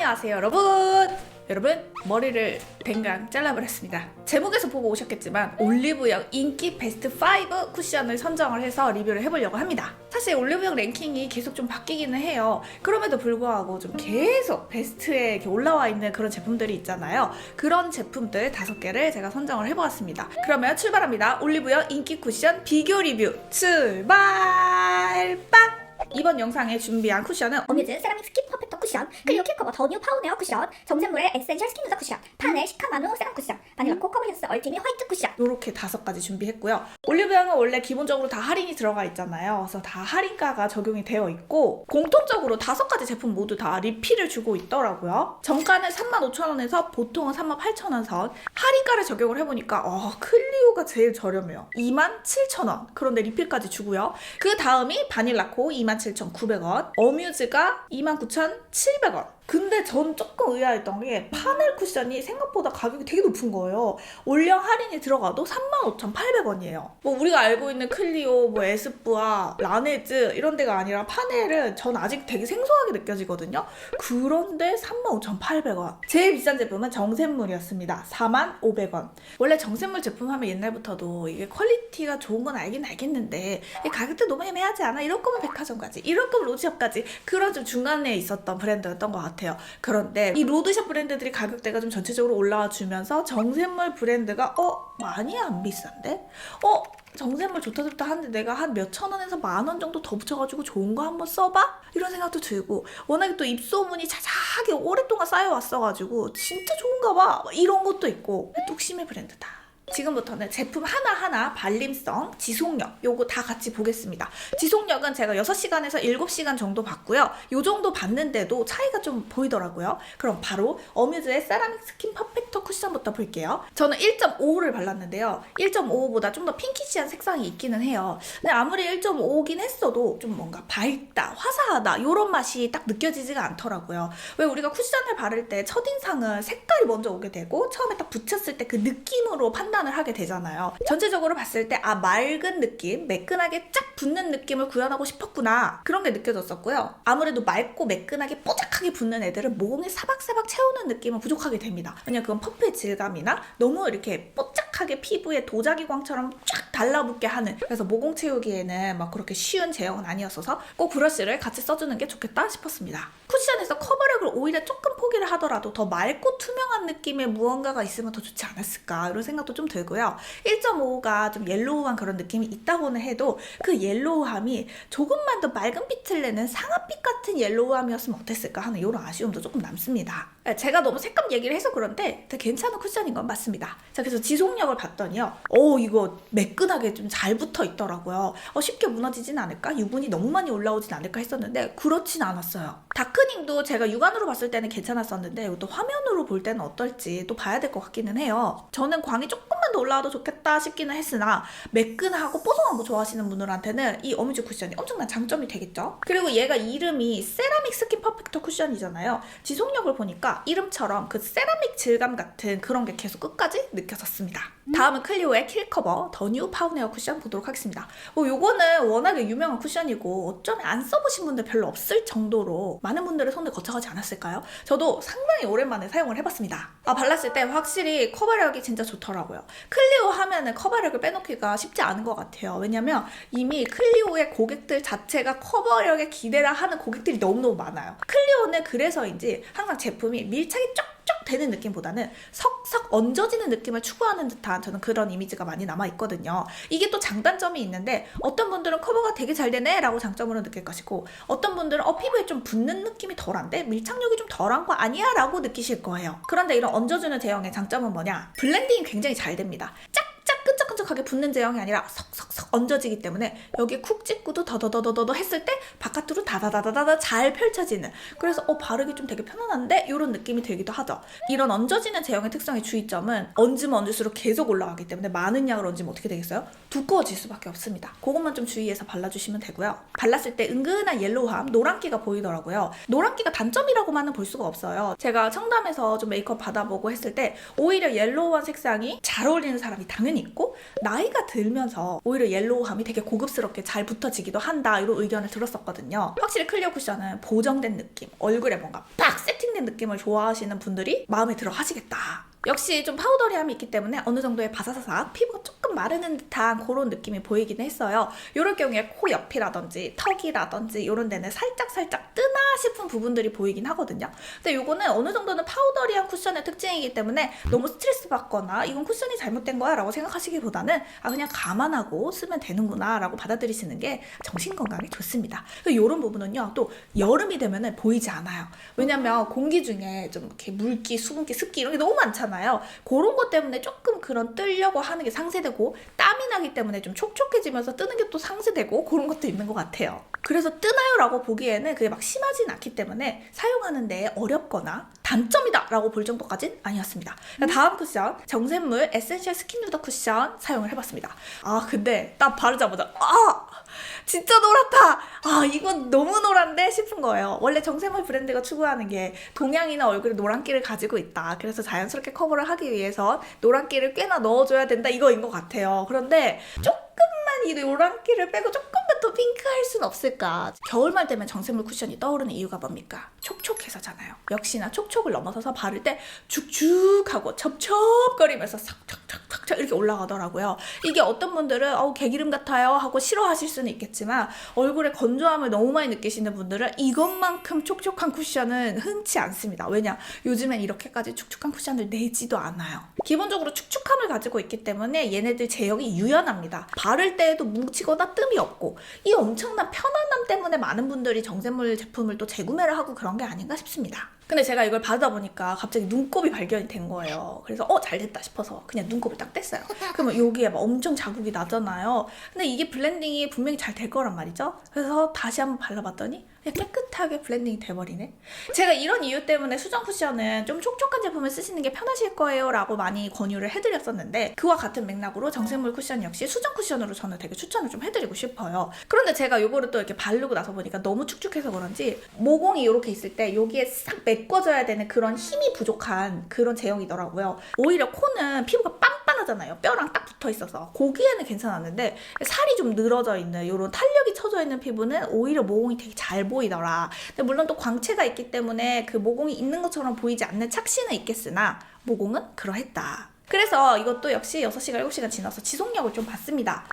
안녕하세요 여러분 머리를 댕강 잘라버렸습니다. 제목에서 보고 오셨겠지만 올리브영 인기 베스트 5 쿠션을 선정을 해서 리뷰를 해보려고 합니다. 사실 올리브영 랭킹이 계속 좀 바뀌기는 해요. 그럼에도 불구하고 좀 계속 베스트에 이렇게 올라와 있는 그런 제품들이 있잖아요. 그런 제품들 5개를 제가 선정을 해보았습니다. 그러면 출발합니다. 올리브영 인기 쿠션 비교 리뷰 출발! 빵! 이번 영상에 준비한 쿠션은 어뮤즈 세라믹 스킨 퍼펙터 쿠션, 클리오 킬커버 더 뉴 파우네어 쿠션, 정샘물의 에센셜 스킨 누더 쿠션, 파넬 시카 마누 세럼 쿠션, 바닐라코 커버힐스 얼티밋 화이트 쿠션. 이렇게 5가지 준비했고요. 올리브영은 원래 기본적으로 다 할인이 들어가 있잖아요. 그래서 다 할인가가 적용이 되어 있고 공통적으로 5가지 제품 모두 다 리필을 주고 있더라고요. 정가는 35,000원에서 보통은 38,000원 선. 할인가를 적용을 해보니까 클리오가 제일 저렴해요. 27,000원. 그런데 리필까지 주고요. 그 다음이 바닐라코 27,900원, 어뮤즈가 29,700원. 근데 전 조금 의아했던 게 파넬 쿠션이 생각보다 가격이 되게 높은 거예요. 올영 할인이 들어가도 35,800원이에요. 뭐 우리가 알고 있는 클리오, 뭐 에스쁘아, 라네즈 이런 데가 아니라 파넬은 전 아직 되게 생소하게 느껴지거든요. 그런데 35,800원. 제일 비싼 제품은 정샘물이었습니다. 45,000원. 원래 정샘물 제품 하면 옛날부터도 이게 퀄리티가 좋은 건 알긴 알겠는데 가격도 너무 애매하지 않아? 이럴 거면 백화점 가지, 이럴 거면 로드샵 가지, 그런 좀 중간에 있었던 브랜드였던 것 같아요. 그런데 이 로드샵 브랜드들이 가격대가 좀 전체적으로 올라와 주면서 정샘물 브랜드가 많이 안 비싼데? 정샘물 좋다 하는데 내가 한 몇천 원에서 10,000원 정도 더 붙여가지고 좋은 거 한번 써봐? 이런 생각도 들고, 워낙에 또 입소문이 자자하게 오랫동안 쌓여왔어가지고 진짜 좋은가 봐, 이런 것도 있고. 뚝심의 브랜드다. 지금부터는 제품 하나하나 발림성, 지속력 요거 다 같이 보겠습니다. 지속력은 제가 6시간에서 7시간 정도 봤고요. 요 정도 봤는데도 차이가 좀 보이더라고요. 그럼 바로 어뮤즈의 세라믹 스킨 퍼펙터 쿠션부터 볼게요. 저는 1.5를 발랐는데요. 1.55보다 좀 더 핑키시한 색상이 있기는 해요. 근데 아무리 1.5긴 했어도 좀 뭔가 밝다, 화사하다 요런 맛이 딱 느껴지지가 않더라고요. 왜 우리가 쿠션을 바를 때 첫인상은 색깔이 먼저 오게 되고 처음에 딱 붙였을 때 그 느낌으로 판단을 하게 되잖아요. 전체적으로 봤을 때 맑은 느낌, 매끈하게 쫙 붙는 느낌을 구현하고 싶었구나, 그런 게 느껴졌었고요. 아무래도 맑고 매끈하게 뽀짝하게 붙는 애들은 모공에 사박사박 채우는 느낌은 부족하게 됩니다. 왜냐면 그건 퍼프의 질감이나 너무 이렇게 뽀짝하게 피부에 도자기광처럼 쫙 달라붙게 하는, 그래서 모공 채우기에는 막 그렇게 쉬운 제형은 아니었어서 꼭 브러쉬를 같이 써주는 게 좋겠다 싶었습니다. 쿠션에서 커버력을 오히려 조금 포기를 하더라도 더 맑고 투명한 느낌의 무언가가 있으면 더 좋지 않았을까, 이런 생각도 좀 들고요. 1.5가 좀 옐로우한 그런 느낌이 있다고는 해도 그 옐로우함이 조금만 더 맑은 빛을 내는 상아빛 같은 옐로우함이었으면 어땠을까 하는 이런 아쉬움도 조금 남습니다. 제가 너무 색감 얘기를 해서 그런데 되게 괜찮은 쿠션인 건 맞습니다. 자, 그래서 지속력을 봤더니요. 이거 매끈하게 좀 잘 붙어 있더라고요. 쉽게 무너지진 않을까? 유분이 너무 많이 올라오진 않을까 했었는데 그렇진 않았어요. 다크닝도 제가 육안으로 봤을 때는 괜찮았었는데 이것도 화면으로 볼 때는 어떨지 또 봐야 될 것 같기는 해요. 저는 광이 조금만 더 올라와도 좋겠다 싶기는 했으나 매끈하고 뽀송한 거 좋아하시는 분들한테는 이 어뮤즈 쿠션이 엄청난 장점이 되겠죠. 그리고 얘가 이름이 세라믹 스킨 퍼펙터 쿠션이잖아요. 지속력을 보니까 이름처럼 그 세라믹 질감 같은 그런 게 계속 끝까지 느껴졌습니다. 다음은 클리오의 킬커버 더 뉴 파우네어 쿠션 보도록 하겠습니다. 요거는 워낙에 유명한 쿠션이고 어쩌면 안 써보신 분들 별로 없을 정도로 많은 분들의 손을 거쳐가지 않았을까요? 저도 상당히 오랜만에 사용을 해봤습니다. 발랐을 때 확실히 커버력이 진짜 좋더라고요. 클리오 하면은 커버력을 빼놓기가 쉽지 않은 것 같아요. 왜냐면 이미 클리오의 고객들 자체가 커버력에 기대를 하는 고객들이 너무너무 많아요. 클리오는 그래서인지 항상 제품이 밀착이 쫙 되는 느낌보다는 석석 얹어지는 느낌을 추구하는 듯한 저는 그런 이미지가 많이 남아있거든요. 이게 또 장단점이 있는데 어떤 분들은 커버가 되게 잘 되네 라고 장점으로 느낄 것이고, 어떤 분들은 피부에 좀 붙는 느낌이 덜한데 밀착력이 좀 덜한 거 아니야? 라고 느끼실 거예요. 그런데 이런 얹어주는 제형의 장점은 뭐냐? 블렌딩이 굉장히 잘 됩니다. 짝짝 끈적끈적하게 붙는 제형이 아니라 석석석 얹어지기 때문에 여기 쿡 찍고도 더더더더더 했을 때 바깥으로 다다다다다 잘 펼쳐지는, 그래서 바르기 좀 되게 편안한데 이런 느낌이 들기도 하죠. 이런 얹어지는 제형의 특성의 주의점은 얹으면 얹을수록 계속 올라가기 때문에 많은 양을 얹으면 어떻게 되겠어요? 두꺼워질 수밖에 없습니다. 그것만 좀 주의해서 발라주시면 되고요. 발랐을 때 은근한 옐로우함, 노란기가 보이더라고요. 노란기가 단점이라고만은 볼 수가 없어요. 제가 청담에서 좀 메이크업 받아보고 했을 때 오히려 옐로우한 색상이 잘 어울리는 사람이 당연히 있고, 나이가 들면서 오히려 옐로우함이 되게 고급스럽게 잘 붙어지기도 한다, 이런 의견을 들었었거든요. 확실히 클리오 쿠션은 보정된 느낌, 얼굴에 뭔가 팍 세팅된 코팅된 느낌을 좋아하시는 분들이 마음에 들어 하시겠다. 역시 좀 파우더리함이 있기 때문에 어느 정도의 바사사삭, 피부가 조금 마르는 듯한 그런 느낌이 보이긴 했어요. 이럴 경우에 코 옆이라든지 턱이라든지 이런 데는 살짝 뜨나 싶은 부분들이 보이긴 하거든요. 근데 이거는 어느 정도는 파우더리한 쿠션의 특징이기 때문에 너무 스트레스 받거나 이건 쿠션이 잘못된 거야 라고 생각하시기보다는 그냥 감안하고 쓰면 되는구나 라고 받아들이시는 게 정신건강에 좋습니다. 이런 부분은요, 또 여름이 되면 보이지 않아요. 왜냐면 공기 중에 좀 이렇게 물기, 수분기, 습기 이런 게 너무 많잖아요. 그런 것 때문에 조금 그런 뜨려고 하는 게 상쇄되고, 땀이 나기 때문에 좀 촉촉해지면서 뜨는 게 또 상쇄되고 그런 것도 있는 것 같아요. 그래서 뜨나요? 라고 보기에는 그게 막 심하진 않기 때문에 사용하는 데 어렵거나 단점이다 라고 볼 정도까진 아니었습니다. 다음 쿠션, 정샘물 에센셜 스킨 누더 쿠션 사용을 해봤습니다. 근데 딱 바르자마자 진짜 노랗다! 이건 너무 노란데? 싶은 거예요. 원래 정샘물 브랜드가 추구하는 게 동양이나 얼굴에 노란기를 가지고 있다. 그래서 자연스럽게 커버를 하기 위해서 노란기를 꽤나 넣어줘야 된다. 이거인 것 같아요. 그런데 조금만 이 노란기를 빼고 조금만 더 핑크할 순 없을까? 겨울말 되면 정샘물 쿠션이 떠오르는 이유가 뭡니까? 촉촉해서잖아요. 역시나 촉촉을 넘어서서 바를 때 죽죽하고 첩첩거리면서 삭착착착착 이렇게 올라가더라고요. 이게 어떤 분들은 개기름 같아요 하고 싫어하실 수는 있겠지만, 얼굴에 건조함을 너무 많이 느끼시는 분들은 이것만큼 촉촉한 쿠션은 흔치 않습니다. 왜냐? 요즘엔 이렇게까지 축축한 쿠션을 내지도 않아요. 기본적으로 축축함을 가지고 있기 때문에 얘네들 제형이 유연합니다. 바를 때에도 뭉치거나 뜸이 없고, 이 엄청난 편안함 때문에 많은 분들이 정샘물 제품을 또 재구매를 하고 그런 게 아닌가 싶습니다. 근데 제가 이걸 바르다 보니까 갑자기 눈곱이 발견이 된 거예요. 그래서 잘됐다 싶어서 그냥 눈곱을 딱 뗐어요. 그러면 여기에 막 엄청 자국이 나잖아요. 근데 이게 블렌딩이 분명히 잘 될 거란 말이죠. 그래서 다시 한번 발라봤더니 그냥 깨끗하게 블렌딩이 돼버리네. 제가 이런 이유 때문에 수정 쿠션은 좀 촉촉한 제품을 쓰시는 게 편하실 거예요 라고 많이 권유를 해드렸었는데, 그와 같은 맥락으로 정샘물 쿠션 역시 수정 쿠션으로 저는 되게 추천을 좀 해드리고 싶어요. 그런데 제가 요거를 또 이렇게 바르고 나서 보니까 너무 축축해서 그런지 모공이 이렇게 있을 때 여기에 싹 메꿔져야 되는 그런 힘이 부족한 그런 제형이더라고요. 오히려 코는 피부가 빵빵하잖아요. 뼈랑 딱 붙어 있어서 거기에는 괜찮았는데, 살이 좀 늘어져 있는 이런 탄력이 쳐져 있는 피부는 오히려 모공이 되게 잘 보이더라. 근데 물론 또 광채가 있기 때문에 그 모공이 있는 것처럼 보이지 않는 착시는 있겠으나 모공은 그러했다. 그래서 이것도 역시 6시간, 7시간 지나서 지속력을 좀 봤습니다.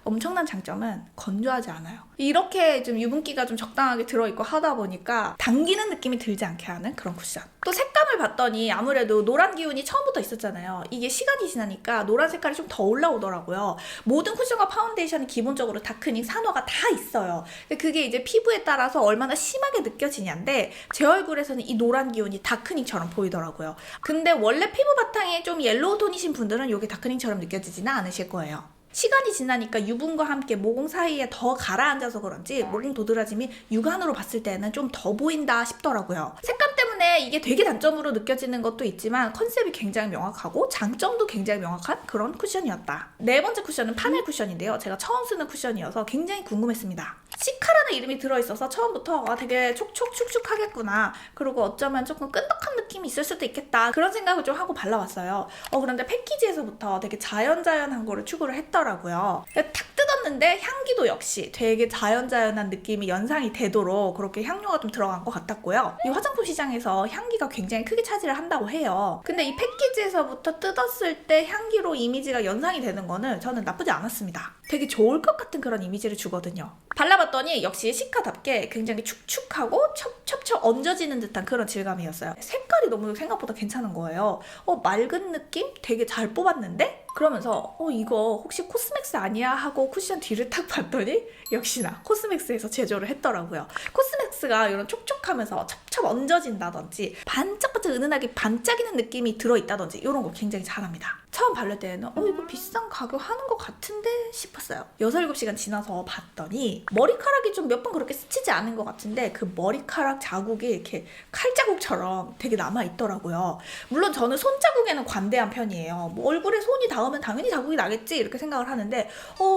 엄청난 장점은 건조하지 않아요. 이렇게 좀 유분기가 좀 적당하게 들어있고 하다 보니까 당기는 느낌이 들지 않게 하는 그런 쿠션. 또 색감을 봤더니 아무래도 노란 기운이 처음부터 있었잖아요. 이게 시간이 지나니까 노란 색깔이 좀 더 올라오더라고요. 모든 쿠션과 파운데이션이 기본적으로 다크닝, 산화가 다 있어요. 근데 그게 이제 피부에 따라서 얼마나 심하게 느껴지냐인데, 제 얼굴에서는 이 노란 기운이 다크닝처럼 보이더라고요. 근데 원래 피부 바탕이 좀 옐로우 톤이신 분들은 이게 다크닝처럼 느껴지지는 않으실 거예요. 시간이 지나니까 유분과 함께 모공 사이에 더 가라앉아서 그런지 모공 도드라짐이 육안으로 봤을 때는 좀 더 보인다 싶더라고요. 색감 때문에 이게 되게 단점으로 느껴지는 것도 있지만 컨셉이 굉장히 명확하고 장점도 굉장히 명확한 그런 쿠션이었다. 네 번째 쿠션은 파넬 쿠션인데요. 제가 처음 쓰는 쿠션이어서 굉장히 궁금했습니다. 시카라는 이름이 들어있어서 처음부터 되게 촉촉하겠구나, 그리고 어쩌면 조금 끈적한 느낌이 있을 수도 있겠다, 그런 생각을 좀 하고 발라봤어요. 그런데 패키지에서부터 되게 자연한 거를 추구를 했더라고요. 탁 뜯었는데 향기도 역시 되게 자연한 느낌이 연상이 되도록 그렇게 향료가 좀 들어간 것 같았고요. 이 화장품 시장에서 향기가 굉장히 크게 차지를 한다고 해요. 근데 이 패키지에서부터 뜯었을 때 향기로 이미지가 연상이 되는 거는 저는 나쁘지 않았습니다. 되게 좋을 것 같은 그런 이미지를 주거든요. 발라봤더니 역시 시카답게 굉장히 축축하고 첩첩 얹어지는 듯한 그런 질감이었어요. 색깔이 너무 생각보다 괜찮은 거예요. 맑은 느낌? 되게 잘 뽑았는데? 그러면서 이거 혹시 코스맥스 아니야? 하고 쿠션 뒤를 딱 봤더니 역시나 코스맥스에서 제조를 했더라고요. 코스맥스가 이런 촉촉하면서 첩첩 얹어진다든지 반짝반짝 은은하게 반짝이는 느낌이 들어있다든지 이런 거 굉장히 잘합니다. 처음 바를 때는 이거 비싼 가격 하는 것 같은데 싶었어요. 6, 7시간 지나서 봤더니 머리카락이 좀 몇 번 그렇게 스치지 않은 것 같은데 그 머리카락 자국이 이렇게 칼자국처럼 되게 남아있더라고요. 물론 저는 손자국에는 관대한 편이에요. 얼굴에 손이 닿으면 당연히 자국이 나겠지 이렇게 생각을 하는데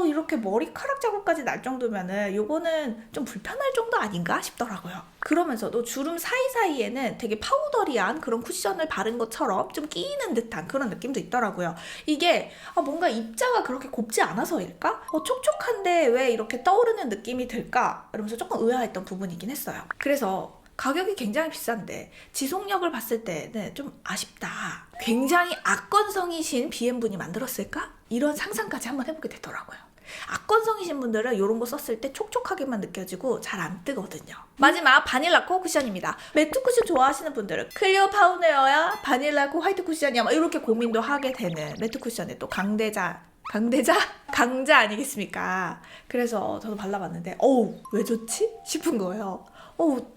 이렇게 머리카락 자국까지 날 정도면은 요거는 좀 불편할 정도 아닌가 싶더라고요. 그러면서도 주름 사이사이에는 되게 파우더리한 그런 쿠션을 바른 것처럼 좀 끼이는 듯한 그런 느낌도 있더라고요. 이게 뭔가 입자가 그렇게 곱지 않아서일까? 촉촉한데 왜 이렇게 떠오르는 느낌이 들까? 이러면서 조금 의아했던 부분이긴 했어요. 그래서 가격이 굉장히 비싼데 지속력을 봤을 때는 좀 아쉽다. 굉장히 악건성이신 BM분이 만들었을까? 이런 상상까지 한번 해보게 되더라고요. 악건성이신 분들은 이런 거 썼을 때 촉촉하게만 느껴지고 잘 안 뜨거든요. 마지막 바닐라코 쿠션입니다. 매트 쿠션 좋아하시는 분들은 클리어 파운웨어야 바닐라코 화이트 쿠션이야 막 이렇게 고민도 하게 되는 매트 쿠션의 또 강자 아니겠습니까? 그래서 저도 발라봤는데 어우 왜 좋지? 싶은 거예요.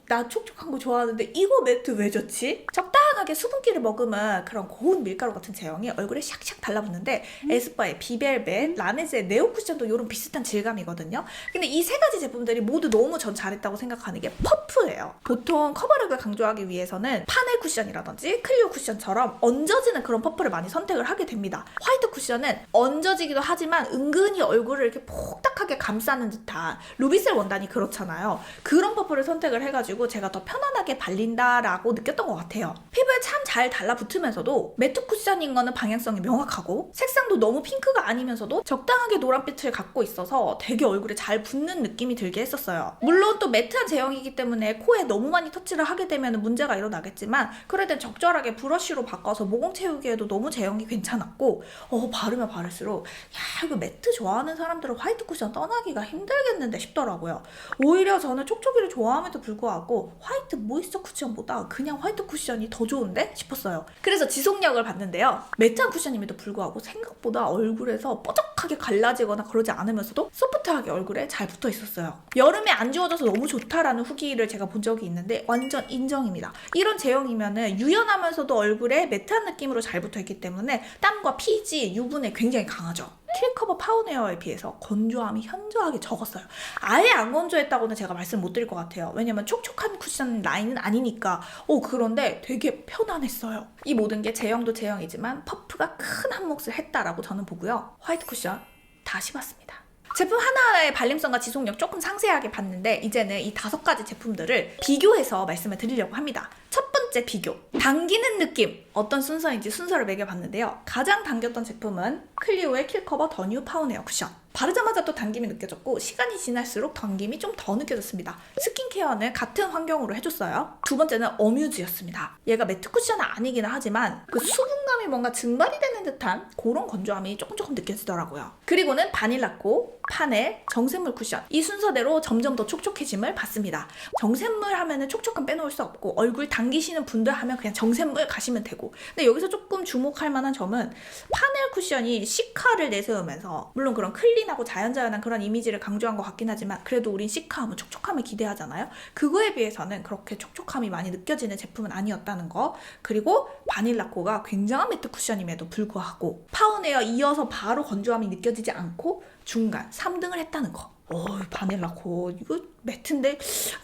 나 촉촉한 거 좋아하는데 이거 매트 왜 좋지? 적당하게 수분기를 머금은 그런 고운 밀가루 같은 제형이 얼굴에 샥샥 달라붙는데 에스쁘아의 비벨벳, 라메즈의 네오 쿠션도 이런 비슷한 질감이거든요. 근데 이 세 가지 제품들이 모두 너무 전 잘했다고 생각하는 게 퍼프예요. 보통 커버력을 강조하기 위해서는 파넬 쿠션이라든지 클리오 쿠션처럼 얹어지는 그런 퍼프를 많이 선택을 하게 됩니다. 화이트 쿠션은 얹어지기도 하지만 은근히 얼굴을 이렇게 폭닥하게 감싸는 듯한 루비셀 원단이 그렇잖아요. 그런 퍼프를 선택을 해가지고 제가 더 편안하게 발린다라고 느꼈던 것 같아요. 피부에 참 잘 달라붙으면서도 매트 쿠션인 거는 방향성이 명확하고 색상도 너무 핑크가 아니면서도 적당하게 노란빛을 갖고 있어서 되게 얼굴에 잘 붙는 느낌이 들게 했었어요. 물론 또 매트한 제형이기 때문에 코에 너무 많이 터치를 하게 되면 문제가 일어나겠지만 그럴 땐 적절하게 브러쉬로 바꿔서 모공 채우기에도 너무 제형이 괜찮았고 바르면 바를수록 야 이거 매트 좋아하는 사람들은 화이트 쿠션 떠나기가 힘들겠는데 싶더라고요. 오히려 저는 촉촉이를 좋아함에도 불구하고 화이트 모이스처 쿠션보다 그냥 화이트 쿠션이 더 좋은데 싶었어요. 그래서 지속력을 봤는데요. 매트한 쿠션임에도 불구하고 생각보다 얼굴에서 뻐적하게 갈라지거나 그러지 않으면서도 소프트하게 얼굴에 잘 붙어 있었어요. 여름에 안 지워져서 너무 좋다라는 후기를 제가 본 적이 있는데 완전 인정입니다. 이런 제형이면은 유연하면서도 얼굴에 매트한 느낌으로 잘 붙어 있기 때문에 땀과 피지, 유분에 굉장히 강하죠. 킬커버 파운웨어에 비해서 건조함이 현저하게 적었어요. 아예 안 건조했다고는 제가 말씀 못 드릴 것 같아요. 왜냐면 촉촉한 쿠션 라인은 아니니까. 그런데 되게 편안했어요. 이 모든 게 제형도 제형이지만 퍼프가 큰 한 몫을 했다라고 저는 보고요. 화이트 쿠션 다시 봤습니다. 제품 하나하나의 발림성과 지속력 조금 상세하게 봤는데 이제는 이 5가지 제품들을 비교해서 말씀을 드리려고 합니다. 첫 번째 비교. 당기는 느낌. 어떤 순서인지 순서를 매겨봤는데요. 가장 당겼던 제품은 클리오의 킬커버 더 뉴 파운웨어 쿠션. 바르자마자 또 당김이 느껴졌고 시간이 지날수록 당김이 좀 더 느껴졌습니다. 스킨케어는 같은 환경으로 해줬어요. 두 번째는 어뮤즈였습니다. 얘가 매트 쿠션은 아니긴 하지만 그 수분감이 뭔가 증발이 되는 듯한 그런 건조함이 조금 느껴지더라고요. 그리고는 바닐라코, 파넬, 정샘물 쿠션. 이 순서대로 점점 더 촉촉해짐을 봤습니다. 정샘물 하면은 촉촉함 빼놓을 수 없고 얼굴 당기시는 분들 하면 그냥 정샘물 가시면 되고 근데 여기서 조금 주목할 만한 점은 파넬 쿠션이 시카를 내세우면서 물론 그런 클린하고 자연자연한 그런 이미지를 강조한 것 같긴 하지만 그래도 우린 시카하면 촉촉함을 기대하잖아요. 그거에 비해서는 그렇게 촉촉함이 많이 느껴지는 제품은 아니었다는 거. 그리고 바닐라코가 굉장한 매트 쿠션임에도 불구하고 파운웨어 이어서 바로 건조함이 느껴지지 않고 중간 3등을 했다는 거. 바닐라코 이거 매트인데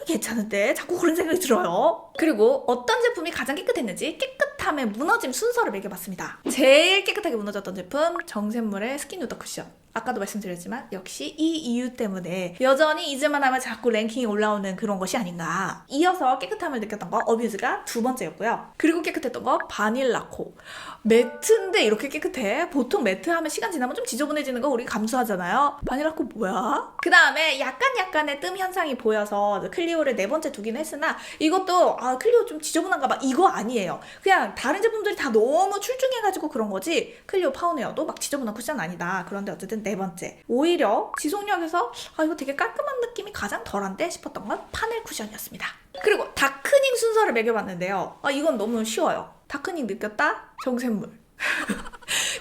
괜찮은데 자꾸 그런 생각이 들어요. 그리고 어떤 제품이 가장 깨끗했는지 깨끗함의 무너짐 순서를 매겨봤습니다. 제일 깨끗하게 무너졌던 제품 정샘물의 스킨 누더 쿠션. 아까도 말씀드렸지만 역시 이 이유 때문에 여전히 잊을만 하면 자꾸 랭킹이 올라오는 그런 것이 아닌가. 이어서 깨끗함을 느꼈던 거 어뮤즈가 두 번째였고요. 그리고 깨끗했던 거 바닐라코. 매트인데 이렇게 깨끗해? 보통 매트 하면 시간 지나면 좀 지저분해지는 거 우리 감수하잖아요. 바닐라코 뭐야? 그 다음에 약간의 뜸 현상이 보여서 클리오를 네 번째 두긴 했으나 이것도 클리오 좀 지저분한가 봐 이거 아니에요. 그냥 다른 제품들이 다 너무 출중해가지고 그런 거지 클리오 파운웨어도 막 지저분한 쿠션 아니다. 그런데 어쨌든 네 번째. 오히려 지속력에서 이거 되게 깔끔한 느낌이 가장 덜한데 싶었던 건 파넬 쿠션이었습니다. 그리고 다크닝 순서를 매겨봤는데요. 이건 너무 쉬워요. 다크닝 느꼈다? 정샘물.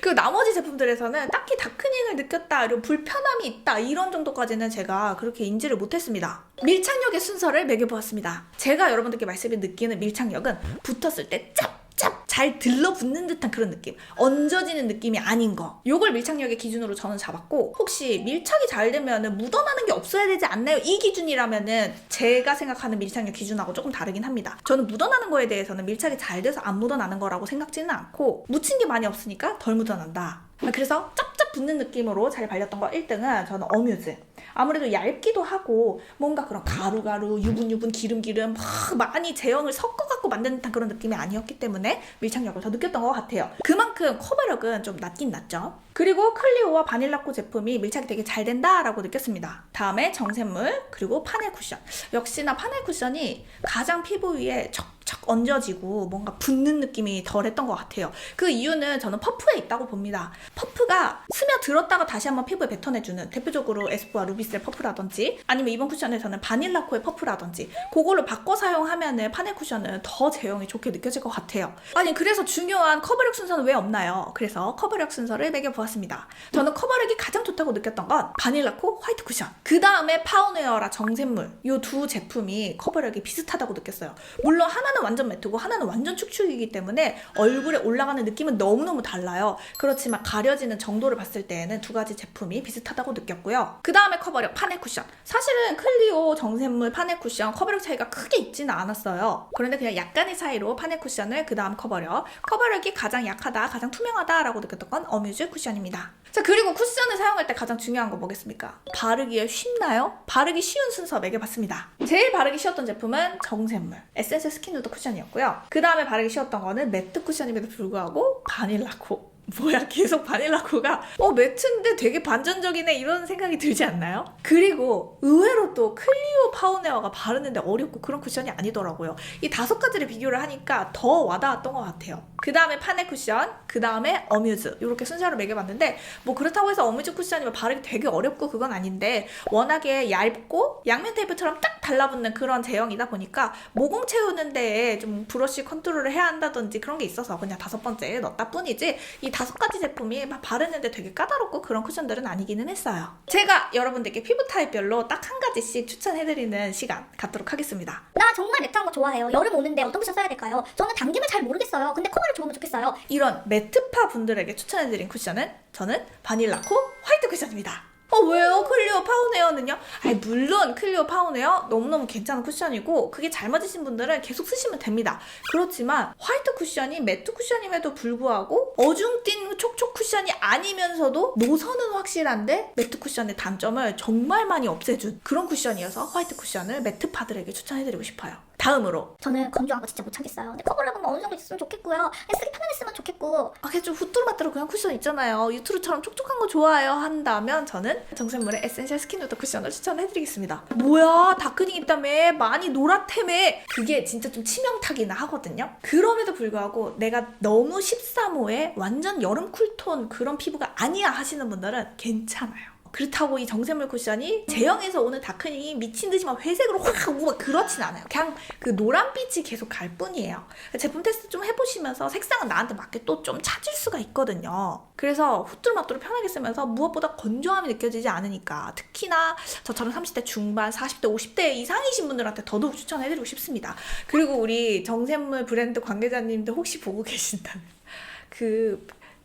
그 나머지 제품들에서는 딱히 다크닝을 느꼈다, 이런 불편함이 있다 이런 정도까지는 제가 그렇게 인지를 못했습니다. 밀착력의 순서를 매겨보았습니다. 제가 여러분들께 말씀을 느끼는 밀착력은 붙었을 때 짭짭 잘 들러붙는 듯한 그런 느낌, 얹어지는 느낌이 아닌 거, 요걸 밀착력의 기준으로 저는 잡았고 혹시 밀착이 잘 되면 묻어나는 게 없어야 되지 않나요? 이 기준이라면은 제가 생각하는 밀착력 기준하고 조금 다르긴 합니다. 저는 묻어나는 거에 대해서는 밀착이 잘 돼서 안 묻어나는 거라고 생각지는 않고 묻힌 게 많이 없으니까 덜 묻어난다. 그래서 짭짭 쫙 붙는 느낌으로 잘 발렸던 거 1등은 저는 어뮤즈. 아무래도 얇기도 하고 뭔가 그런 가루가루, 유분유분, 기름기름 막 많이 제형을 섞어갖고 만든 듯한 그런 느낌이 아니었기 때문에 밀착력을 더 느꼈던 것 같아요. 그만큼 커버력은 좀 낮긴 낮죠. 그리고 클리오와 바닐라코 제품이 밀착이 되게 잘 된다라고 느꼈습니다. 다음에 정샘물, 그리고 파넬 쿠션. 역시나 파넬 쿠션이 가장 피부 위에 척척 얹어지고 뭔가 붙는 느낌이 덜했던 것 같아요. 그 이유는 저는 퍼프에 있다고 봅니다. 퍼프가 스며들었다가 다시 한번 피부에 뱉어내주는, 대표적으로 에스쁘아 루비셀 퍼프라든지 아니면 이번 쿠션에서는 바닐라코의 퍼프라든지 그걸로 바꿔 사용하면 파넬 쿠션은 더 제형이 좋게 느껴질 것 같아요. 아니 그래서 중요한 커버력 순서는 왜 없나요? 그래서 커버력 순서를 매겨보았습니다. 저는 커버력이 가장 좋다고 느꼈던 건 바닐라코 화이트 쿠션, 그 다음에 파운웨어라 정샘물, 이 두 제품이 커버력이 비슷하다고 느꼈어요. 물론 하나는 완전 매트고 하나는 완전 축축이기 때문에 얼굴에 올라가는 느낌은 너무너무 달라요. 그렇지만 가려지는 정도를 봤을 때에는 두 가지 제품이 비슷하다고 느꼈고요. 그 다음에 커버력 파넬 쿠션. 사실은 클리오 정샘물 파넬 쿠션 커버력 차이가 크게 있지는 않았어요. 그런데 그냥 약간의 차이로 파넬 쿠션을 그 다음 커버력이 가장 약하다, 가장 투명하다라고 느꼈던 건 어뮤즈 쿠션입니다. 자, 그리고 쿠션을 사용할 때 가장 중요한 거 뭐겠습니까? 바르기에 쉽나요? 바르기 쉬운 순서 매겨봤습니다. 제일 바르기 쉬웠던 제품은 정샘물 에센셜 스킨 누드 쿠션이었고요. 그 다음에 바르기 쉬웠던 거는 매트 쿠션임에도 불구하고 바닐라코. 뭐야, 계속 바닐라코가 매트인데 되게 반전적이네 이런 생각이 들지 않나요? 그리고 의외로 또 클리오 파운웨어가 바르는데 어렵고 그런 쿠션이 아니더라고요. 이 5가지를 비교를 하니까 더 와닿았던 것 같아요. 그 다음에 파넬 쿠션, 그 다음에 어뮤즈, 이렇게 순서로 매겨봤는데 뭐 그렇다고 해서 어뮤즈 쿠션이면 바르기 되게 어렵고 그건 아닌데 워낙에 얇고 양면 테이프처럼 딱 달라붙는 그런 제형이다 보니까 모공 채우는 데에 좀 브러쉬 컨트롤을 해야 한다든지 그런 게 있어서 그냥 5번째에 넣었다 뿐이지 이 5가지 제품이 막 바르는데 되게 까다롭고 그런 쿠션들은 아니기는 했어요. 제가 여러분들께 피부 타입별로 딱 한 가지씩 추천해드리는 시간 갖도록 하겠습니다. 나 정말 매트한 거 좋아해요. 여름 오는데 어떤 쿠션 써야 될까요? 저는 당김을 잘 모르겠어요. 근데 커버력 좋으면 좋겠어요. 이런 매트파 분들에게 추천해드린 쿠션은 저는 바닐라코 화이트 쿠션입니다. 왜요? 클리오 파운웨어는요? 물론 클리오 파운웨어 너무너무 괜찮은 쿠션이고 그게 잘 맞으신 분들은 계속 쓰시면 됩니다. 그렇지만 화이트 쿠션이 매트 쿠션임에도 불구하고 어중뛴 촉촉 쿠션이 아니면서도 노선은 확실한데 매트 쿠션의 단점을 정말 많이 없애준 그런 쿠션이어서 화이트 쿠션을 매트파들에게 추천해드리고 싶어요. 다음으로 저는 건조한 거 진짜 못 참겠어요. 근데 커버력은 어느 정도 있으면 좋겠고요. 쓰기 편안했으면 좋겠고. 그냥 좀 후뚜루마뚜루 그냥 쿠션 있잖아요. 유투루처럼 촉촉한 거 좋아해요 한다면 저는 정샘물의 에센셜 스킨 누드 쿠션을 추천해드리겠습니다. 뭐야, 다크닝 있다며, 많이 노랗다며. 그게 진짜 좀 치명타기나 하거든요. 그럼에도 불구하고 내가 너무 13호에 완전 여름 쿨톤 그런 피부가 아니야 하시는 분들은 괜찮아요. 그렇다고 이 정샘물 쿠션이 제형에서 오는 다크닝이 미친 듯이 막 회색으로 확 오고 막 그렇진 않아요. 그냥 그 노란빛이 계속 갈 뿐이에요. 제품 테스트 좀 해보시면서 색상은 나한테 맞게 또 좀 찾을 수가 있거든요. 그래서 후뚜루마뚜루 편하게 쓰면서 무엇보다 건조함이 느껴지지 않으니까 특히나 저처럼 30대 중반, 40대, 50대 이상이신 분들한테 더더욱 추천해드리고 싶습니다. 그리고 우리 정샘물 브랜드 관계자님들 혹시 보고 계신다면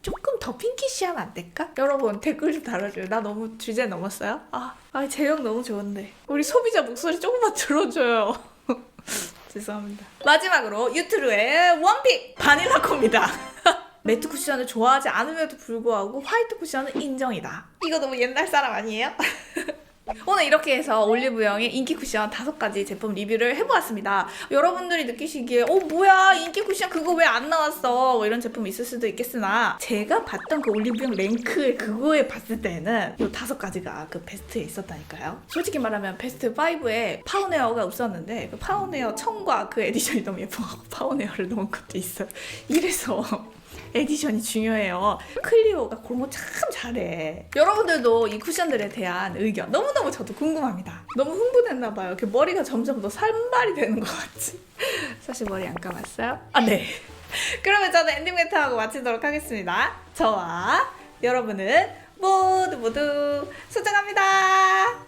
조금 더 핑키시하면 안 될까? 여러분 댓글 좀 달아줘요. 나 너무 주제 넘었어요? 제형 너무 좋은데 우리 소비자 목소리 조금만 들어줘요. 죄송합니다. 마지막으로 유트루의 원픽 바닐라코입니다. 매트 쿠션을 좋아하지 않음에도 불구하고 화이트 쿠션은 인정이다. 이거 너무 옛날 사람 아니에요? 오늘 이렇게 해서 올리브영의 인기 쿠션 5가지 제품 리뷰를 해보았습니다. 여러분들이 느끼시기에 뭐야 인기 쿠션 그거 왜 안 나왔어 뭐 이런 제품이 있을 수도 있겠으나 제가 봤던 그 올리브영 랭크 그거에 봤을 때는 이 5가지가 그 베스트에 있었다니까요. 솔직히 말하면 베스트 5에 파운웨어가 없었는데 그 파운웨어 청과 그 에디션이 너무 예뻐서 파운웨어를 넣은 것도 있어요. 이래서 에디션이 중요해요. 클리오가 그런 거 참 잘해. 여러분들도 이 쿠션들에 대한 의견 너무너무 저도 궁금합니다. 너무 흥분했나봐요. 이렇게 머리가 점점 더 산발이 되는 것 같지? 사실 머리 안 감았어요? 네. 그러면 저는 엔딩 멘트하고 마치도록 하겠습니다. 저와 여러분은 모두 소중합니다.